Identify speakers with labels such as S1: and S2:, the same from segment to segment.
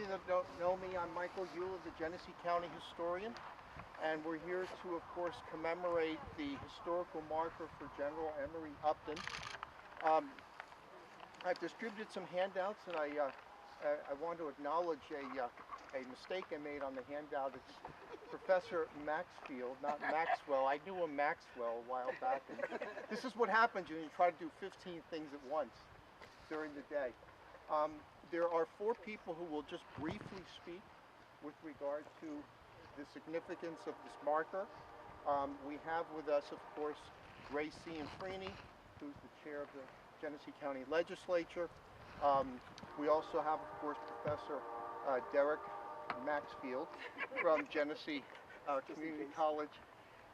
S1: you that don't know me, I'm Michael Eula, the Genesee County Historian, and we're here to, of course, commemorate the historical marker for General Emory Upton. I've distributed some handouts, and I want to acknowledge a mistake I made on the handout. It's Professor Maxfield, not Maxwell. I knew a Maxwell a while back, and this is what happens when you try to do 15 things at once during the day. There are 4 people who will just briefly speak with regard to the significance of this marker. We have with us, of course, GENESEE, who's the chair of the Genesee County Legislature. We also have, of course, Professor Derek Maxfield from Genesee Community College.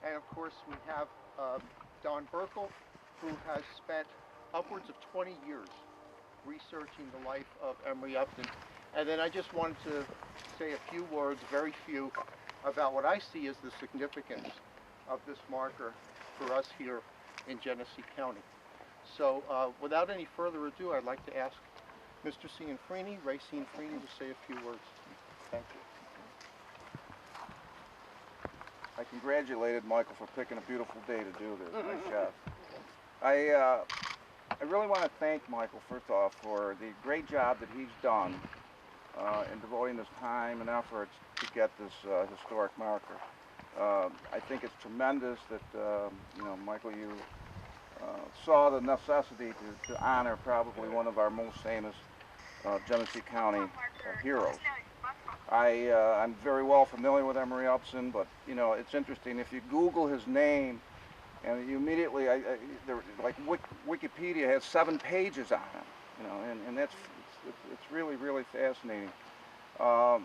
S1: And of course, we have Don Burkle, who has spent upwards of 20 years researching the life of Emory Upton. And then I just wanted to say a few words, very few, about what I see as the significance of this marker for us here in Genesee County. So without any further ado, I'd like to ask Mr. Cianfrini, Ray Cianfrini, to say a few words. Thank you.
S2: I congratulated Michael for picking a beautiful day to do this. Nice job. I really want to thank Michael, first off, for the great job that he's done in devoting this time and efforts to get this historic marker. I think it's tremendous that Michael, you saw the necessity to honor probably one of our most famous Genesee County heroes. I'm very well familiar with Emory Upton, but it's interesting if you Google his name, and you immediately, like Wikipedia has 7 pages on him, and it's really, really fascinating. The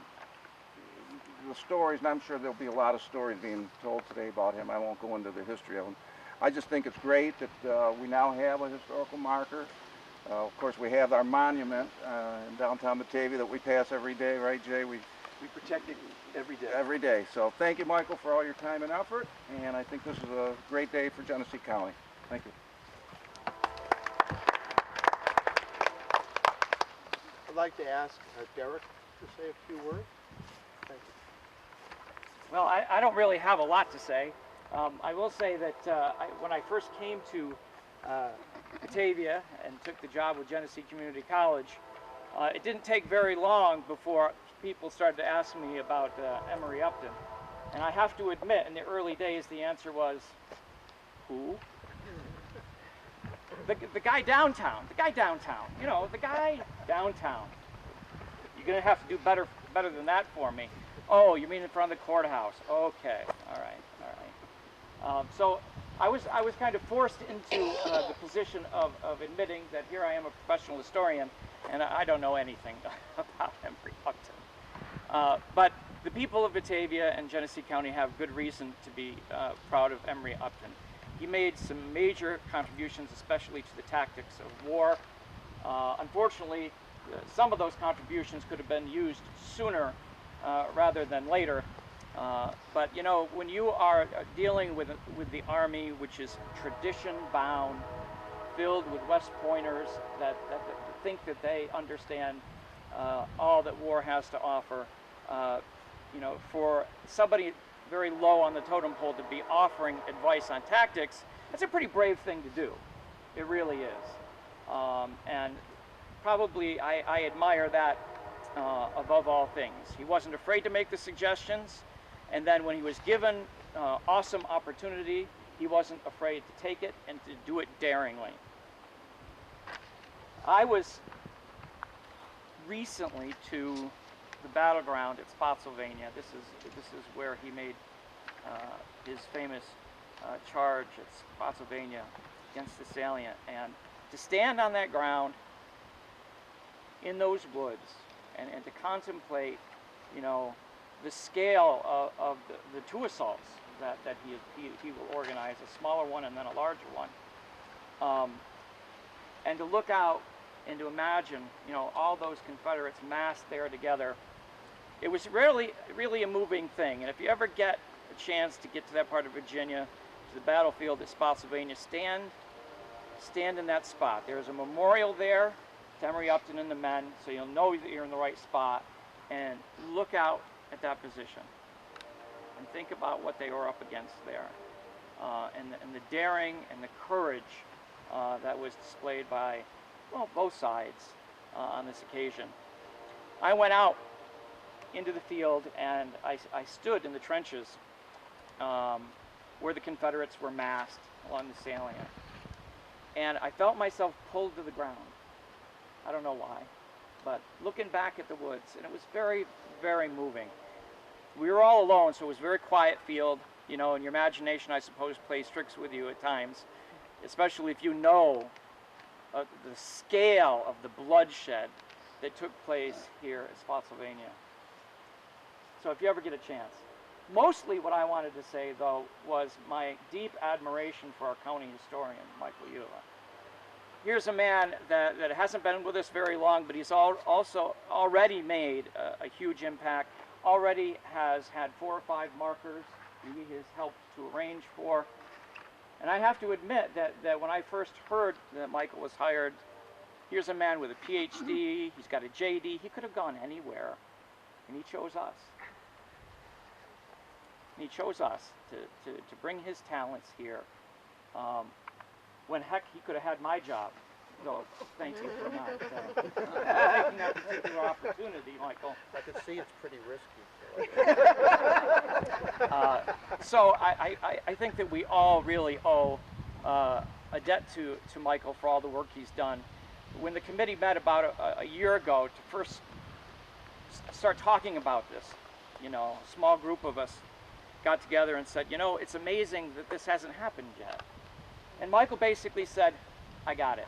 S2: stories, and I'm sure there'll be a lot of stories being told today about him. I won't go into the history of him. I just think it's great that we now have a historical marker. Of course, we have our monument in downtown Batavia that we pass every day, right, Jay? We
S3: protect it every day.
S2: Every day. So thank you, Michael, for all your time and effort, and I think this is a great day for Genesee County. Thank you.
S1: I'd like to ask Derek to say a few words. Thank you.
S4: Well, I don't really have a lot to say. I will say that when I first came to Batavia and took the job with Genesee Community College, it didn't take very long before people started to ask me about Emory Upton. And I have to admit, in the early days, the answer was, who? The guy downtown. The guy downtown. You know, the guy downtown. You're going to have to do better than that for me. Oh, you mean in front of the courthouse? Okay. All right. So I was kind of forced into the position of admitting that here I am a professional historian and I don't know anything about Emory Upton. But the people of Batavia and Genesee County have good reason to be proud of Emory Upton. He made some major contributions, especially to the tactics of war. Unfortunately, some of those contributions could have been used sooner rather than later. But you know, when you are dealing with the Army, which is tradition-bound, filled with West Pointers that think that they understand all that war has to offer, you know, for somebody very low on the totem pole to be offering advice on tactics, that's a pretty brave thing to do. It really is. And probably I admire that above all things. He wasn't afraid to make the suggestions, and then when he was given awesome opportunity, he wasn't afraid to take it and to do it daringly. I was recently to the battleground at Spotsylvania. This is where he made his famous charge at Spotsylvania against the salient, and to stand on that ground in those woods and to contemplate, you know, the scale of the 2 assaults that he will organize, a smaller one and then a larger one, and to look out and to imagine, you know, all those Confederates massed there together. It was really a moving thing. And if you ever get a chance to get to that part of Virginia, to the battlefield at Spotsylvania, stand in that spot. There's a memorial there to Emory Upton and the men, so you'll know that you're in the right spot. and look out at that position and think about what they were up against there, and the daring and the courage that was displayed by, well, both sides on this occasion. I went out into the field and I stood in the trenches where the Confederates were massed along the salient, and I felt myself pulled to the ground. I don't know why, but looking back at the woods, and it was very, very moving. We were all alone, so it was a very quiet field, you know, and your imagination, I suppose, plays tricks with you at times, especially if you know the scale of the bloodshed that took place here at Spotsylvania. So if you ever get a chance. Mostly what I wanted to say, though, was my deep admiration for our county historian, Michael Eula. Here's a man that hasn't been with us very long, but he's also already made a huge impact, already has had 4 or 5 markers he has helped to arrange for. And I have to admit that when I first heard that Michael was hired, here's a man with a PhD, he's got a JD, he could have gone anywhere, and he chose us. And he chose us to bring his talents here. When heck, he could have had my job. So thank you for not taking that particular opportunity, Michael.
S1: I can see it's pretty risky.
S4: So I think that we all really owe a debt to Michael for all the work he's done. When the committee met about a year ago to first start talking about this, you know, a small group of us got together and said, you know, it's amazing that this hasn't happened yet. And Michael basically said, I got it.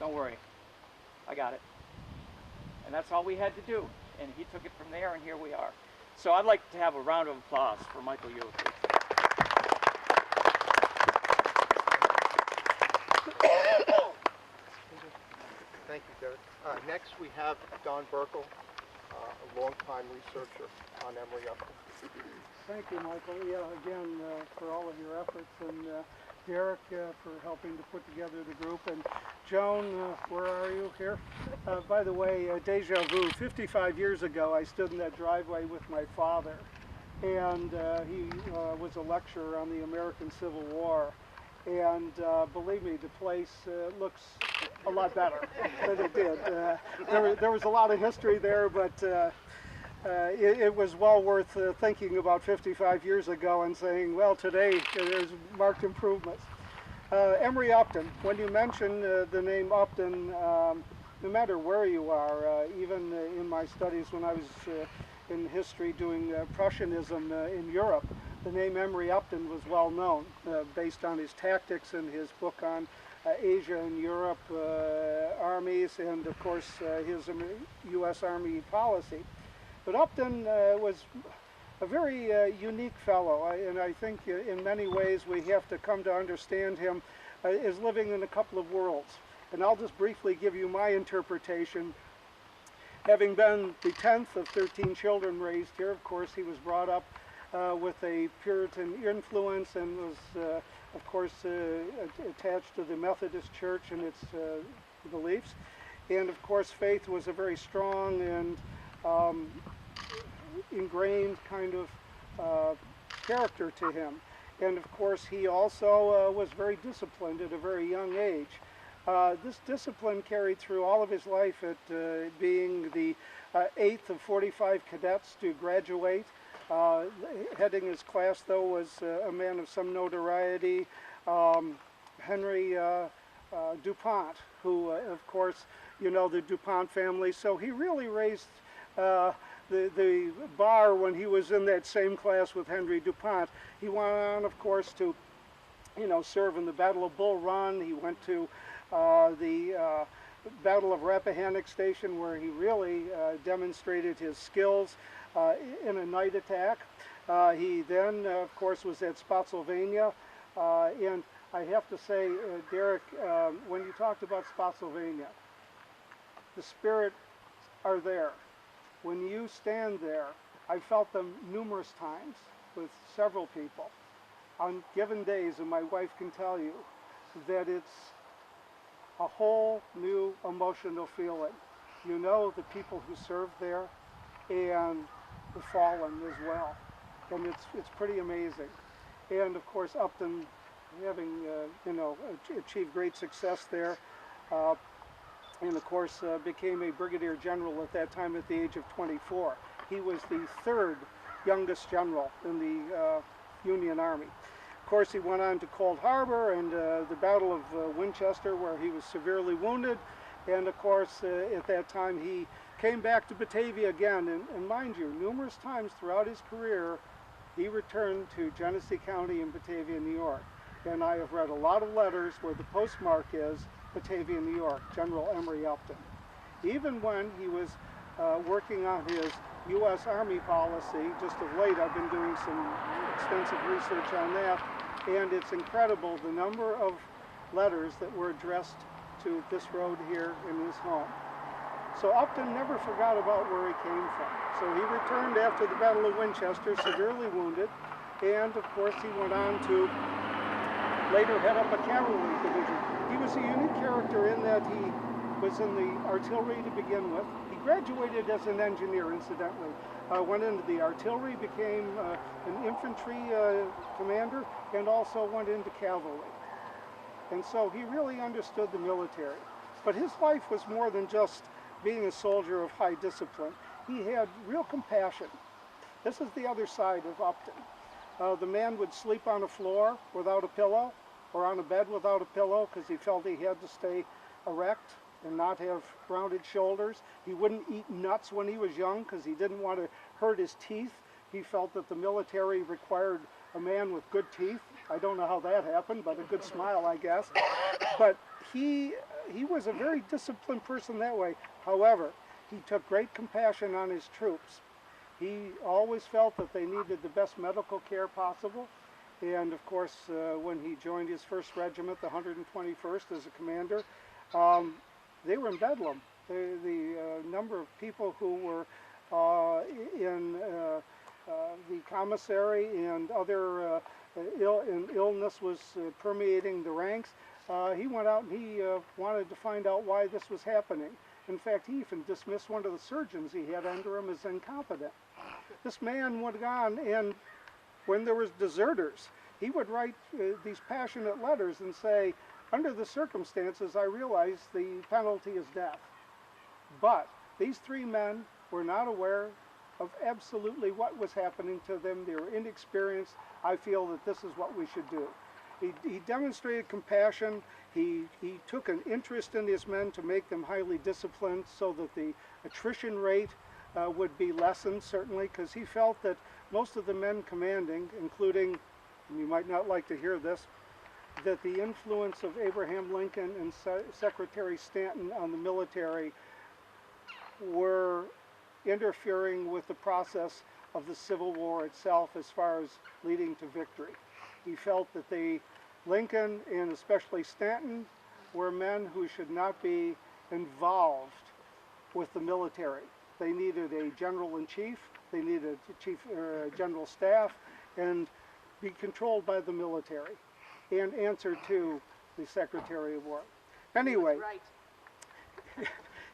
S4: Don't worry, I got it. And that's all we had to do. And he took it from there, and here we are. So I'd like to have a round of applause for Michael Eula, please.
S1: Thank you, Derek. Next, we have Don Burkle, a longtime researcher on Emory Upton.
S5: Thank you, Michael. Yeah, again, for all of your efforts, and Derek for helping to put together the group, and Joan, where are you here? By the way, deja vu, 55 years ago I stood in that driveway with my father, and he was a lecturer on the American Civil War, and believe me, the place looks a lot better than it did. There was a lot of history there, but it was well worth thinking about 55 years ago and saying, well, today there's marked improvements. Emory Upton, when you mention the name Upton, no matter where you are, even in my studies when I was in history doing Prussianism in Europe, the name Emory Upton was well known based on his tactics and his book on Asia and Europe armies, and of course his U.S. Army policy. But Upton was a very unique fellow, and I think in many ways we have to come to understand him as living in a couple of worlds. And I'll just briefly give you my interpretation. Having been the 10th of 13 children raised here, of course he was brought up with a Puritan influence and was, of course, attached to the Methodist Church and its beliefs. And of course faith was a very strong and ingrained kind of character to him. And of course he also was very disciplined at a very young age. This discipline carried through all of his life at being the 8th of 45 cadets to graduate. Heading his class, though, was a man of some notoriety, Henry DuPont, who, of course, you know, the DuPont family. So he really raised the bar when he was in that same class with Henry DuPont. He went on, of course, to, you know, serve in the Battle of Bull Run. He went to the Battle of Rappahannock Station, where he really demonstrated his skills in a night attack. He then, of course, was at Spotsylvania. And I have to say, Derek, when you talked about Spotsylvania, the spirit are there. When you stand there, I felt them numerous times with several people on given days, and my wife can tell you that it's a whole new emotional feeling. you know the people who served there and the fallen as well. And it's pretty amazing. And of course, Upton, having achieved great success there, and of course became a brigadier general at that time at the age of 24. He was the third youngest general in the Union Army. Of course, he went on to Cold Harbor and the Battle of Winchester, where he was severely wounded. And of course, at that time, he came back to Batavia again. And mind you, numerous times throughout his career, he returned to Genesee County in Batavia, New York. And I have read a lot of letters where the postmark is Batavia, New York, Gen.Emory Upton. Even when he was working on his U.S. Army policy, just of late I've been doing some extensive research on that, and it's incredible the number of letters that were addressed to this road here in his home. So Upton never forgot about where he came from. So he returned after the Battle of Winchester, severely wounded, and of course he went on to later head up a cavalry division. He was a unique character in that he was in the artillery to begin with. He graduated as an engineer, incidentally. Went into the artillery, became an infantry commander, and also went into cavalry. And so he really understood the military. But his life was more than just being a soldier of high discipline. He had real compassion. This is the other side of Upton. The man would sleep on a floor without a pillow, or on a bed without a pillow, because he felt he had to stay erect and not have rounded shoulders. He wouldn't eat nuts when he was young because he didn't want to hurt his teeth. He felt that the military required a man with good teeth. I don't know how that happened, but a good smile, I guess. But he was a very disciplined person that way. However, he took great compassion on his troops. He always felt that they needed the best medical care possible. And of course, when he joined his first regiment, the 121st, as a commander, they were in bedlam. The number of people who were in the commissary and other illness was permeating the ranks. He went out and he wanted to find out why this was happening. In fact, he even dismissed one of the surgeons he had under him as incompetent. This man went on, and when there was deserters, he would write these passionate letters and say, under the circumstances, I realize the penalty is death. But these three men were not aware of absolutely what was happening to them. They were inexperienced. I feel that this is what we should do. He demonstrated compassion. He took an interest in his men to make them highly disciplined so that the attrition rate would be lessened, certainly, because he felt that most of the men commanding, including, and you might not like to hear this, that the influence of Abraham Lincoln and Secretary Stanton on the military were interfering with the process of the Civil War itself as far as leading to victory. He felt that Lincoln and especially Stanton were men who should not be involved with the military. They needed a general-in-chief, they needed a chief general staff, and be controlled by the military and answer to the Secretary of War. Anyway,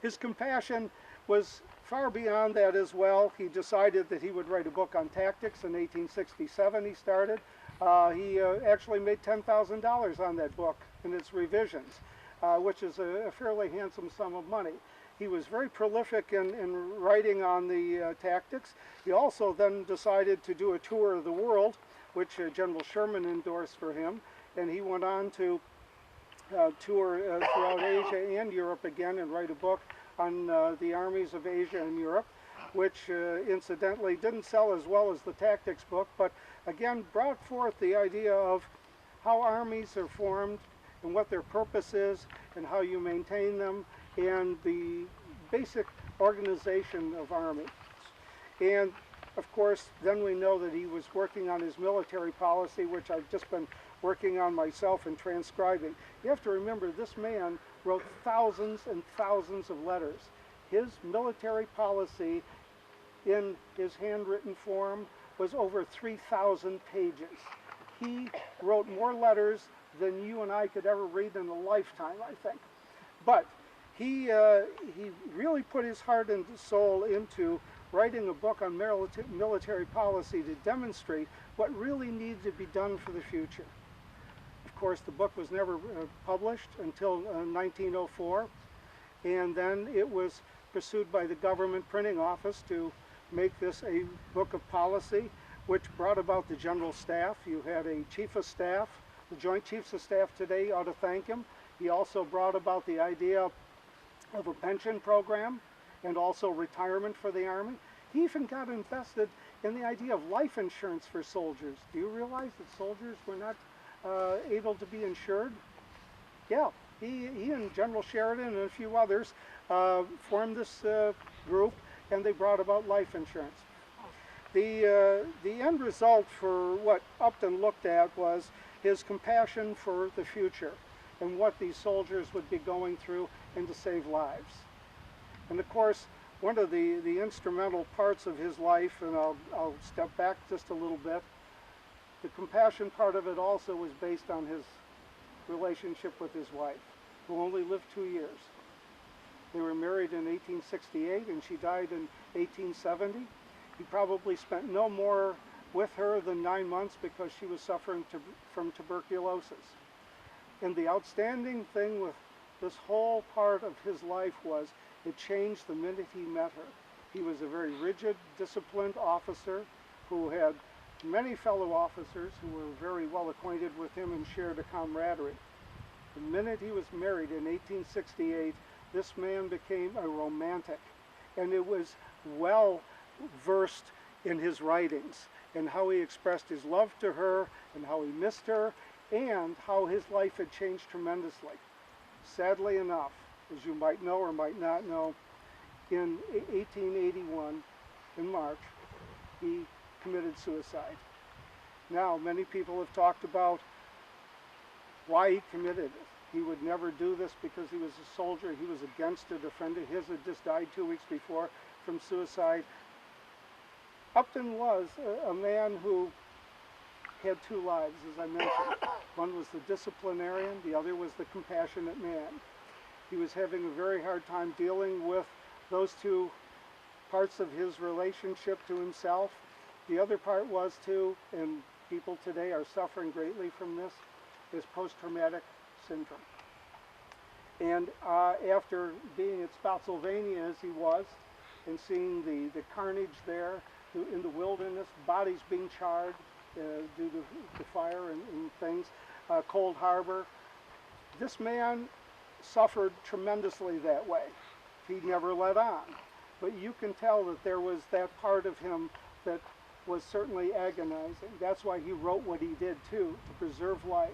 S5: his compassion was far beyond that as well. He decided that he would write a book on tactics. In 1867 he started. He actually made $10,000 on that book in its revisions, which is a fairly handsome sum of money. He was very prolific in writing on the tactics. He also then decided to do a tour of the world, which General Sherman endorsed for him, and he went on to tour throughout Asia and Europe again and write a book on the armies of Asia and Europe, which incidentally didn't sell as well as the tactics book, but again brought forth the idea of how armies are formed and what their purpose is and how you maintain them and the basic organization of armies. And of course, then we know that he was working on his military policy, which I've just been working on myself and transcribing. You have to remember, this man wrote thousands and thousands of letters. His military policy in his handwritten form was over 3,000 pages. He wrote more letters than you and I could ever read in a lifetime, I think. But he really put his heart and soul into writing a book on military policy to demonstrate what really needed to be done for the future. Of course, the book was never published until 1904, and then it was pursued by the government printing office to make this a book of policy, which brought about the general staff. You had a chief of staff. The Joint Chiefs of Staff today ought to thank him. He also brought about the idea of a pension program and also retirement for the Army. He even got invested in the idea of life insurance for soldiers. Do you realize that soldiers were not able to be insured? Yeah, he and General Sheridan and a few others formed this group, and they brought about life insurance. The end result for what Upton looked at was his compassion for the future and what these soldiers would be going through and to save lives. And of course, one of the instrumental parts of his life, and I'll step back just a little bit, the compassion part of it also was based on his relationship with his wife, who only lived 2 years. They were married in 1868 and she died in 1870. He probably spent no more with her than 9 months because she was suffering from tuberculosis. And the outstanding thing with this whole part of his life was it changed the minute he met her. He was a very rigid, disciplined officer who had many fellow officers who were very well acquainted with him and shared a camaraderie. The minute he was married in 1868, this man became a romantic, and it was well versed in his writings and how he expressed his love to her and how he missed her and how his life had changed tremendously. Sadly enough, as you might know or might not know, in 1881, in March, he committed suicide. Now, many people have talked about why he committed it. He would never do this because he was a soldier. He was against it. A friend of his had just died 2 weeks before from suicide. Upton was a man who had two lives, as I mentioned. One was the disciplinarian, the other was the compassionate man. He was having a very hard time dealing with those two parts of his relationship to himself. The other part was too, and people today are suffering greatly from this, is post-traumatic syndrome. And after being at Spotsylvania as he was, and seeing the carnage there in the wilderness, bodies being charred due to fire and things, Cold Harbor, this man suffered tremendously that way. He never let on. But you can tell that there was that part of him that was certainly agonizing. That's why he wrote what he did too, to preserve life.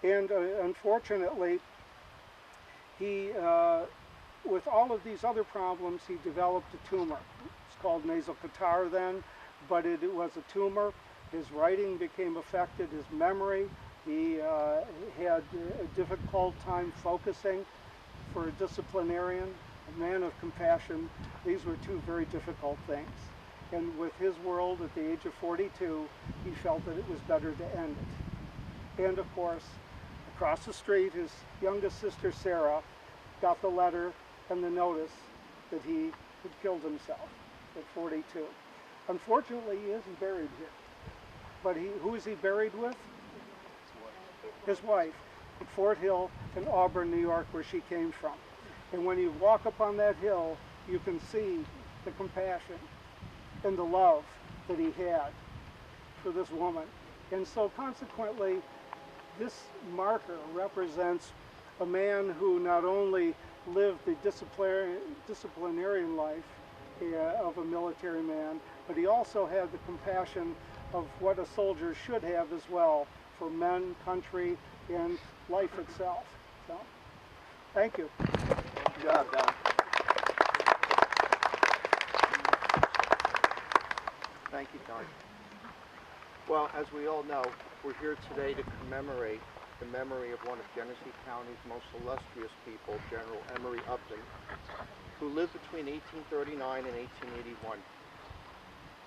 S5: And unfortunately, he, with all of these other problems, he developed a tumor. It's called nasal catarrh then, but it was a tumor. His writing became affected, his memory. He had a difficult time focusing. For a disciplinarian, a man of compassion, these were two very difficult things. And with his world at the age of 42, he felt that it was better to end it. And of course, across the street, his youngest sister, Sarah, got the letter and the notice that he had killed himself at 42. Unfortunately, he isn't buried here. But who is he buried with? His wife, at Fort Hill in Auburn, New York, where she came from. And when you walk up on that hill, you can see the compassion and the love that he had for this woman. And so consequently, this marker represents a man who not only lived the disciplinarian life of a military man, but he also had the compassion of what a soldier should have as well for men, country, and life itself. So, thank you.
S3: Good job, Don.
S1: Thank you, Don. Well, as we all know, we're here today to commemorate the memory of one of Genesee County's most illustrious people, General Emory Upton, who lived between 1839 and 1881.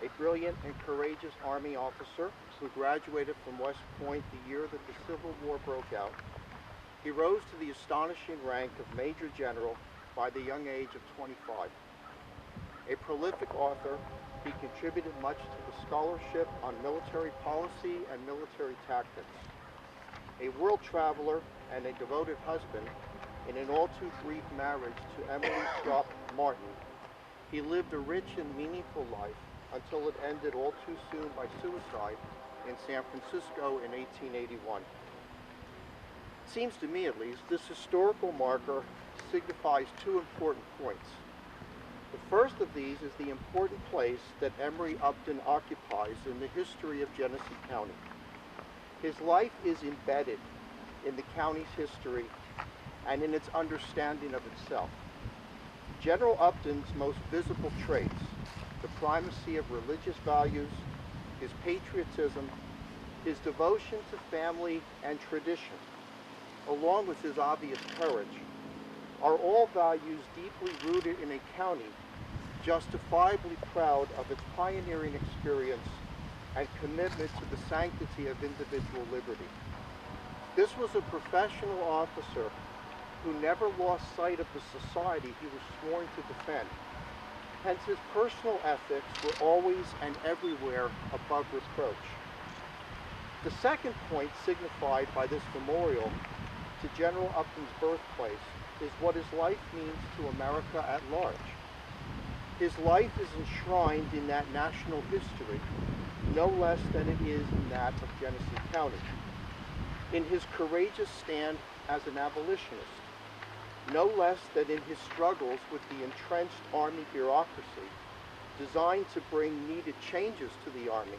S1: A brilliant and courageous Army officer who graduated from West Point the year that the Civil War broke out. He rose to the astonishing rank of Major General by the young age of 25. A prolific author, he contributed much to the scholarship on military policy and military tactics. A world traveler and a devoted husband, in an all too brief marriage to Emily Strupp Martin, he lived a rich and meaningful life until it ended all too soon by suicide in San Francisco in 1881. It seems to me, at least, this historical marker signifies two important points. The first of these is the important place that Emory Upton occupies in the history of Genesee County. His life is embedded in the county's history and in its understanding of itself. General Upton's most visible traits, the primacy of religious values, his patriotism, his devotion to family and tradition, along with his obvious courage, are all values deeply rooted in a county justifiably proud of its pioneering experience and commitment to the sanctity of individual liberty. This was a professional officer who never lost sight of the society he was sworn to defend. Hence, his personal ethics were always and everywhere above reproach. The second point signified by this memorial to General Upton's birthplace is what his life means to America at large. His life is enshrined in that national history, no less than it is in that of Genesee County. In his courageous stand as an abolitionist, no less than in his struggles with the entrenched Army bureaucracy designed to bring needed changes to the Army,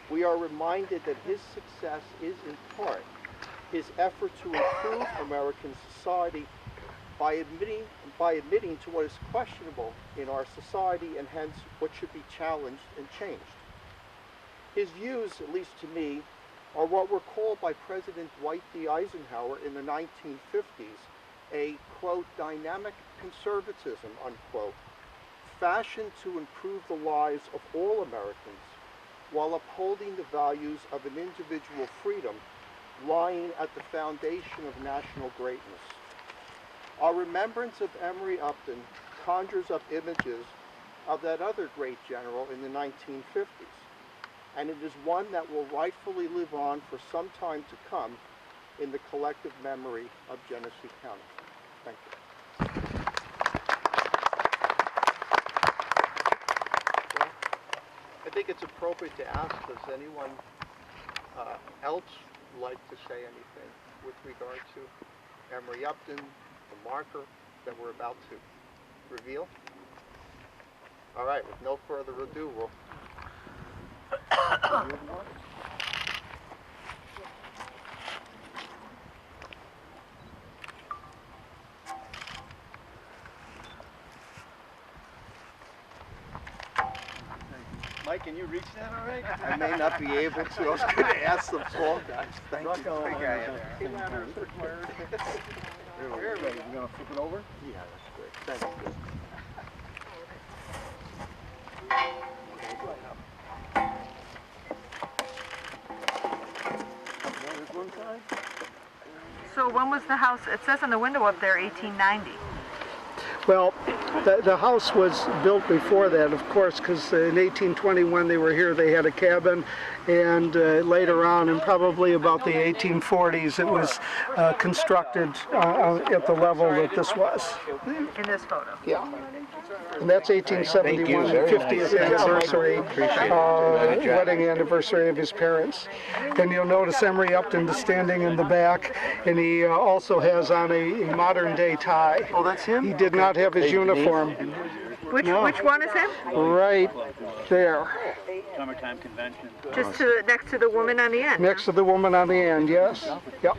S1: we are reminded that his success is in part his effort to improve American society by admitting to what is questionable in our society and hence what should be challenged and changed. His views, at least to me, are what were called by President Dwight D. Eisenhower in the 1950s a, quote, dynamic conservatism, unquote, fashioned to improve the lives of all Americans while upholding the values of an individual freedom lying at the foundation of national greatness. Our remembrance of Emory Upton conjures up images of that other great general in the 1950s, and it is one that will rightfully live on for some time to come in the collective memory of Genesee County. Thank you. Well, I think it's appropriate to ask, does anyone else like to say anything with regard to Emory Upton, the marker that we're about to reveal? All right, with no further ado, we'll
S3: Mike, can you reach that all right?
S1: I may not be able to. I was going to ask the tall guys. Thank you.
S2: Big guy in there.
S1: Here we go.
S2: You gonna flip it over?
S1: Yeah, that's great. Thank you. There's one side.
S6: So when was the house, it says on the window up there 1890.
S5: Well, the house was built before that, of course, because in 1821 they were here, they had a cabin, and later on, in probably about the 1840s, it was constructed at the level that this was.
S6: In this photo.
S5: Yeah. And that's 1871, the 50th anniversary, wedding anniversary of his parents. And you'll notice Emory Upton is standing in the back, and he also has on a modern day tie.
S3: Oh, that's him?
S5: He did not have his uniform.
S6: Which one is him?
S5: Right there.
S3: Summertime convention.
S6: Just next to the woman on the end.
S5: Next to the woman on the end, yes. Yep.